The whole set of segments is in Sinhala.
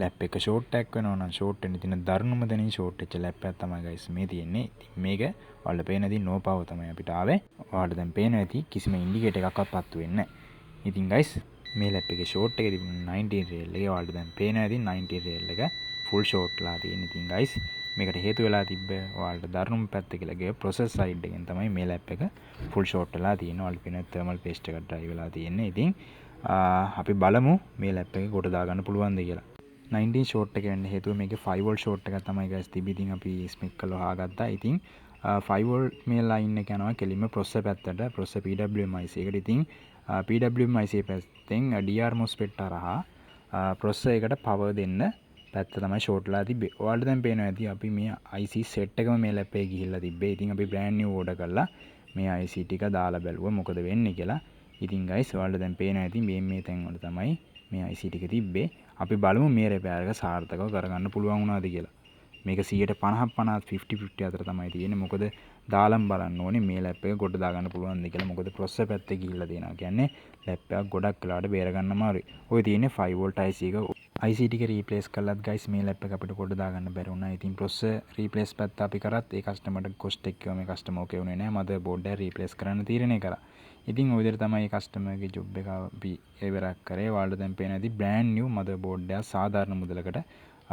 ලැප් එක ෂෝට් එකක් වෙනවා නම් ෂෝට් වෙන්න තියෙන දරුණුම දෙනින් ෂෝට් වෙච්ච ලැප් එකක් තමයි guys මේ තියෙන්නේ. ඉතින් මේක ඔයාලට පේන ඇති no power තමයි අපිට ආවේ. ඔයාලට දැන් පේනවා ඇති කිසිම ඉන්ඩිකේටර් එකක්වත් පත්තු වෙන්නේ නැහැ. ඉතින් guys මේ ලැප් එකේ ෂෝට් එකේ තිබුණ 19 රේල් එක ඔයාලට දැන් පේනවා ඇති 19 රේල් එක ෆුල් ෂෝට්ලා තියෙන. ඉතින් guys මේකට හේතු වෙලා තිබ්බ ඔයාලට දරුණුම පැත්ත කියලා ගිය ප්‍රොසෙස් සයිඩ් එකෙන් තමයි මේ ලැප් එක ෆුල් ෂෝට් වෙලා තියෙන්නේ. ඔයාලට පේන තර්මල් පේස්ට් එකක් ඩ්‍රයිව් වෙලා තියෙන්නේ. ඉතින් අපි බලමු මේ ලැප් එක කොට දාගන්න පුළුවන්ද කියලා. 19 ෂෝට් එක වෙන්න හේතුව මේකේ 5 වෝල්ට් ෂෝට් එකක් තමයි guys තිබි. ඉතින් අපි ස්මික් කරලා හොයාගත්තා. ඉතින් 5 වෝල්ට් මේ ලයින් එක යනවා කෙලින්ම ප්‍රොසෙසර් පැත්තට. ප්‍රොසෙසර් PWM IC එකට. ඉතින් PWM IC පැත්තෙන් DR MOSFET හරහා ප්‍රොසෙසර් එකට පවර් දෙන්න පැත්ත තමයි ෂෝට්ලා තිබ්බේ. ඔයාලට දැන් පේනවා ඇති අපි මේ IC සෙට් එකම මේ ලැප් එකේ ගිහිල්ලා තිබ්බේ. ඉතින් අපි බ්‍රෑන්ඩ් නිව් ඕඩර් කරලා මේ IC ටික දාලා බැලුවා මොකද වෙන්නේ කියලා. ඉතින් guys ඔයාලට දැන් පේනවා ඇති මේ තැන් වල තමයි මේ IC ටික තිබ්බේ. අපි බලමු මේ රිපෙයාර් එක සාර්ථකව කරගන්න පුළුවන් වුණාද කියලා. මේක 50% අතර තමයි තියෙන්නේ. මොකද දාලම් බලන්න ඕනේ මේ ලැප් එක ගොඩ දාගන්න පුළුවන්ද කියලා. මොකද ප්‍රොසෙසර් පැත්තේ ගිහිල්ලා තියෙනවා. කියන්නේ ලැප් එකක් ගොඩක් වෙලාවට බේර ගන්න අමාරුයි. ඔය තියෙන්නේ 5 වෝල්ට් IC එක. IC ටික රීප්ලේස් කළත් guys මේ ලැප් එක අපිට ගොඩ දාගන්න බැරි වුණා. ඉතින් ප්‍රොසෙසර් රීප්ලේස් පැත්ත අපි කරත් ඒ කස්ටමර්ට කොස්ට් එක කිව්ව මේ කස්ටමර් ඕකේ වුණේ නැහැ. මදර් බෝඩ් එක රීප්ලේස් කරන්න තීරණය කරා. ඉතින් ඔය විදිහට තමයි කස්ටමර්ගේ ජොබ් එක අපි ඉවරක් කරේ. ඔයාලට දැන් පේන ඇති බ්‍රෑන්ඩ් නිව් මදර් බෝඩ් එක සාධාරණ මුදලකට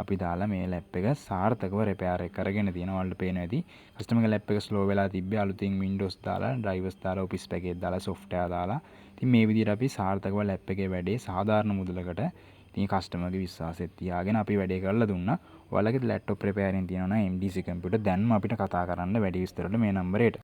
අපි දාලා මේ ලැප් එක සාර්ථකව රිපෙයාර් එක කරගෙන තියෙනවා. ඔයාලට පේන ඇති කස්ටමර්ගේ ලැප් එක ස්ලෝ වෙලා තිබ්බේ. අලුතින් Windows දාලා drivers දාලා office package දාලා software දාලා ඉතින් මේ විදිහට අපි සාර්ථකව ලැප් එකේ වැඩේ සාධාරණ මුදලකට ඉතින් කස්ටමර්ගේ විශ්වාසය තියාගෙන අපි වැඩේ කරලා දුන්නා. ඔයාලගේ ලැප්ටොප් රිපෙයාරින් තියෙනවා නම් MDC කම්පියුටර් දැන්ම අපිට කතා කරන්න වැඩි විස්තර වලට මේ නම්බරේට